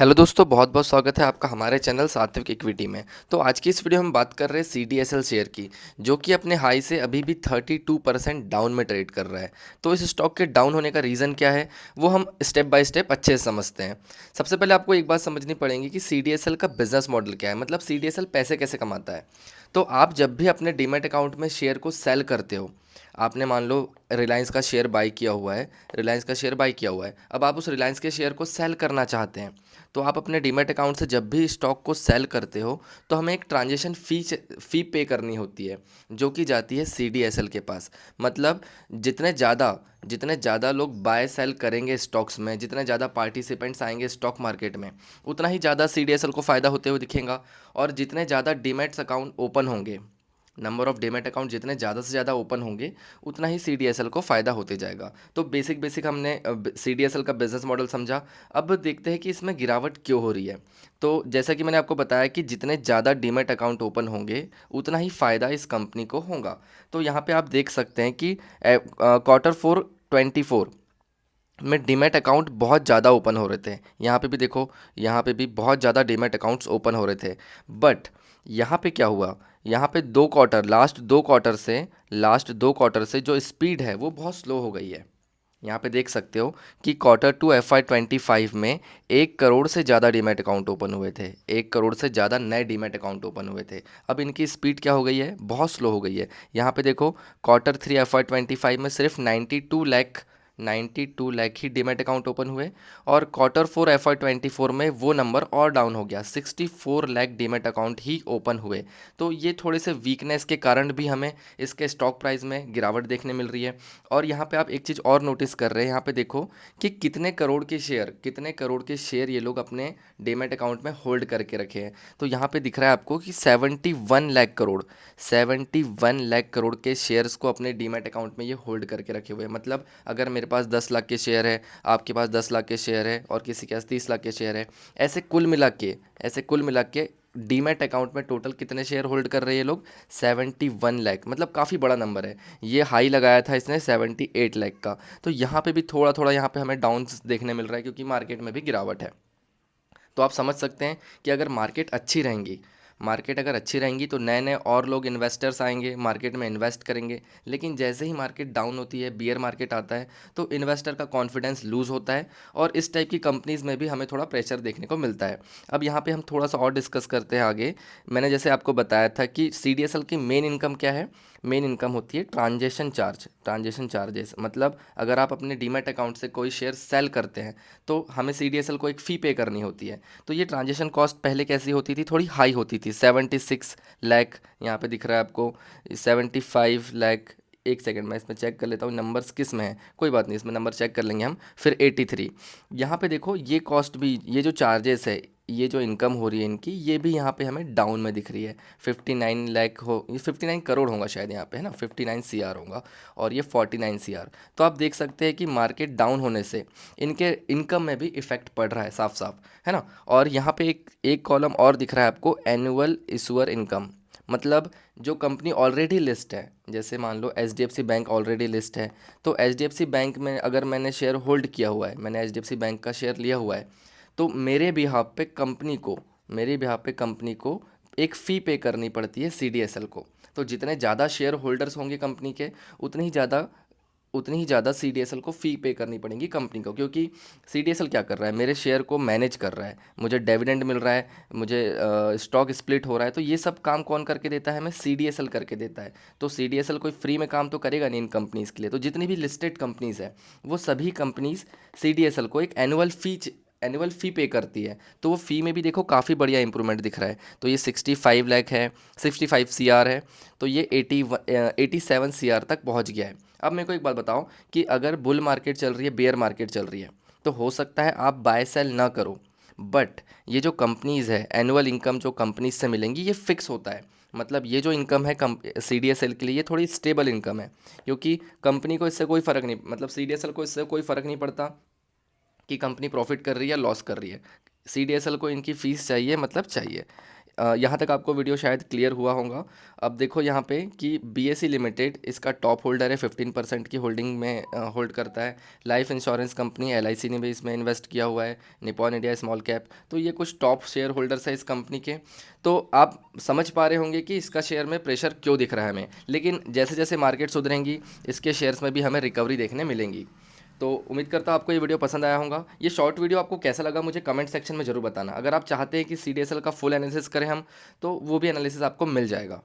Hello दोस्तों, बहुत बहुत स्वागत है आपका हमारे चैनल सात्विक इक्विटी में। तो आज की इस वीडियो में बात कर रहे हैं CDSL शेयर की, जो कि अपने हाई से अभी भी 32% डाउन में ट्रेड कर रहा है। तो इस स्टॉक के डाउन होने का रीज़न क्या है, वो हम स्टेप बाय स्टेप अच्छे से समझते हैं। सबसे पहले आपको एक बात समझनी पड़ेगी कि CDSL का बिजनेस मॉडल क्या है, मतलब CDSL पैसे कैसे कमाता है। तो आप जब भी अपने डीमैट अकाउंट में शेयर को सेल करते हो, आपने मान लो रिलायंस का शेयर बाई किया हुआ है, रिलायंस का शेयर बाई किया हुआ है, अब आप उस रिलायंस के शेयर को सेल करना चाहते हैं। तो आप अपने डीमैट अकाउंट से जब भी स्टॉक को सेल करते हो, तो हमें एक ट्रांजेक्शन फ़ी पे करनी होती है, जो कि जाती है CDSL के पास। मतलब जितने ज़्यादा लोग बाय सेल करेंगे स्टॉक्स में, जितने ज़्यादा पार्टिसिपेंट्स आएंगे स्टॉक मार्केट में, उतना ही ज़्यादा CDSL को फ़ायदा होते हुए दिखेगा। और जितने ज़्यादा डीमैट्स अकाउंट ओपन होंगे, नंबर ऑफ डीमैट अकाउंट जितने ज़्यादा से ज़्यादा ओपन होंगे, उतना ही CDSL को फ़ायदा होते जाएगा। तो बेसिक बेसिक हमने CDSL का बिजनेस मॉडल समझा। अब देखते हैं कि इसमें गिरावट क्यों हो रही है। तो जैसा कि मैंने आपको बताया कि जितने ज़्यादा डीमैट अकाउंट ओपन होंगे, उतना ही फ़ायदा इस कंपनी को होगा। तो यहाँ पे आप देख सकते हैं कि Q4 24 में डीमैट अकाउंट बहुत ज़्यादा ओपन हो रहे थे। यहाँ पे भी देखो, यहाँ पे भी बहुत ज़्यादा डीमैट अकाउंट्स ओपन हो रहे थे। बट यहाँ पे क्या हुआ, यहाँ पे लास्ट दो क्वार्टर से जो स्पीड है वो बहुत स्लो हो गई है। यहाँ पे देख सकते हो कि Q2 FY25 में 1 करोड़ से ज़्यादा डीमैट अकाउंट ओपन हुए थे, 1 करोड़ से ज़्यादा नए डीमैट अकाउंट ओपन हुए थे। अब इनकी स्पीड क्या हो गई है, बहुत स्लो हो गई है। यहाँ पे देखो, Q3 FY25 में सिर्फ 92 लाख ही डीमैट अकाउंट ओपन हुए, और Q4 FY24 में वो नंबर और डाउन हो गया, 64 लाख डीमैट अकाउंट ही ओपन हुए। तो ये थोड़े से वीकनेस के कारण भी हमें इसके स्टॉक प्राइस में गिरावट देखने मिल रही है। और यहाँ पे आप एक चीज़ और नोटिस कर रहे हैं, यहाँ पे देखो कि कितने करोड़ के शेयर ये लोग अपने डीमैट अकाउंट में होल्ड करके रखे हैं। तो यहाँ पे दिख रहा है आपको कि 71 लाख करोड़ के शेयर्स को अपने डीमैट अकाउंट में ये होल्ड करके रखे हुए हैं। मतलब अगर मेरे पास 10 लाख के शेयर है, आपके पास 10 लाख के शेयर है, और किसी के पास 30 लाख के शेयर है, ऐसे कुल मिला के डीमैट अकाउंट में टोटल कितने शेयर होल्ड कर रहे हैं ये लोग, 71 लाख। मतलब काफ़ी बड़ा नंबर है। ये हाई लगाया था इसने 78 लाख का। तो यहाँ पे भी थोड़ा थोड़ा यहाँ पे हमें डाउन देखने मिल रहा है, क्योंकि मार्केट में भी गिरावट है। तो आप समझ सकते हैं कि अगर मार्केट अगर अच्छी रहेंगी तो नए नए और लोग इन्वेस्टर्स आएंगे, मार्केट में इन्वेस्ट करेंगे। लेकिन जैसे ही मार्केट डाउन होती है, बियर मार्केट आता है, तो इन्वेस्टर का कॉन्फिडेंस लूज़ होता है, और इस टाइप की कंपनीज़ में भी हमें थोड़ा प्रेशर देखने को मिलता है। अब यहाँ पे हम थोड़ा सा और डिस्कस करते हैं आगे। मैंने जैसे आपको बताया था कि CDSL की मेन इनकम क्या है। मेन इनकम होती है ट्रांजेक्शन चार्जेस। मतलब अगर आप अपने डीमैट अकाउंट से कोई शेयर सेल करते हैं, तो हमें CDSL को एक फ़ी पे करनी होती है। तो ये ट्रांजेक्शन कॉस्ट पहले कैसी होती थी, थोड़ी हाई होती थी, 76 लाख। यहाँ पे दिख रहा है आपको 75 लाख। एक सेकंड, मैं इसमें चेक कर लेता हूँ नंबर्स किस में है, कोई बात नहीं, इसमें नंबर चेक कर लेंगे हम। फिर 83। यहाँ पे देखो, ये कॉस्ट भी, ये जो चार्जेस है, ये जो इनकम हो रही है इनकी, ये भी यहाँ पे हमें डाउन में दिख रही है। 59 लाख हो, ये 59 करोड़ होगा शायद यहाँ पे, है ना, 59 CR होगा, और ये 49 CR। तो आप देख सकते हैं कि मार्केट डाउन होने से इनके इनकम में भी इफ़ेक्ट पड़ रहा है, साफ साफ, है ना। और यहाँ पे एक एक कॉलम और दिख रहा है आपको, एनुअल इशूअर इनकम। मतलब जो कंपनी ऑलरेडी लिस्ट है, जैसे मान लो HDFC बैंक ऑलरेडी लिस्ट है, तो HDFC बैंक में अगर मैंने शेयर होल्ड किया हुआ है, मैंने HDFC बैंक का शेयर लिया हुआ है, तो मेरे बिहाफ पे कंपनी को एक फ़ी पे करनी पड़ती है CDSL को। तो जितने ज़्यादा शेयर होल्डर्स होंगे कंपनी के, उतनी ही ज़्यादा CDSL को फ़ी पे करनी पड़ेगी कंपनी को, क्योंकि CDSL क्या कर रहा है, मेरे शेयर को मैनेज कर रहा है, मुझे डिविडेंड मिल रहा है, मुझे स्टॉक स्प्लिट हो रहा है। तो ये सब काम कौन करके देता है, हमें CDSL करके देता है। तो CDSL कोई फ्री में काम तो करेगा नहीं इन कंपनीज़ के लिए। तो जितनी भी लिस्टेड कंपनीज़ है, वो सभी कंपनीज़ CDSL को एक एनुअल फ़ी पे करती है। तो वो फ़ी में भी देखो काफ़ी बढ़िया इंप्रूवमेंट दिख रहा है। तो ये 65 लाख है, 65 CR है, तो ये 87 CR तक पहुंच गया है। अब मेरे को एक बात बताओ कि अगर बुल मार्केट चल रही है, बेयर मार्केट चल रही है, तो हो सकता है आप बाय सेल ना करो, बट ये जो कंपनीज़ है, एनुअल इनकम जो कंपनीज से मिलेंगी, ये फिक्स होता है। मतलब ये जो इनकम है CDSL के लिए, ये थोड़ी स्टेबल इनकम है, क्योंकि कंपनी को इससे कोई फ़र्क नहीं, मतलब CDSL को इससे कोई फ़र्क नहीं पड़ता कि कंपनी प्रॉफिट कर रही है या लॉस कर रही है। CDSL को इनकी फ़ीस चाहिए, मतलब चाहिए। यहाँ तक आपको वीडियो शायद क्लियर हुआ होगा। अब देखो यहाँ पे कि बीएसई लिमिटेड इसका टॉप होल्डर है, 15% की होल्डिंग में होल्ड करता है। लाइफ इंश्योरेंस कंपनी एलआईसी ने भी इसमें इन्वेस्ट किया हुआ है। निपॉन इंडिया स्मॉल कैप, तो ये कुछ टॉप शेयर होल्डर्स है इस कंपनी के। तो आप समझ पा रहे होंगे कि इसका शेयर में प्रेशर क्यों दिख रहा है हमें, लेकिन जैसे जैसे मार्केट सुधरेंगी इसके शेयर्स में भी हमें रिकवरी देखने मिलेंगी। तो उम्मीद करता हूँ आपको ये वीडियो पसंद आया होगा। ये शॉर्ट वीडियो आपको कैसा लगा मुझे कमेंट सेक्शन में ज़रूर बताना। अगर आप चाहते हैं कि सीडीएसएल का फुल एनालिसिस करें हम, तो वो भी एनालिसिस आपको मिल जाएगा।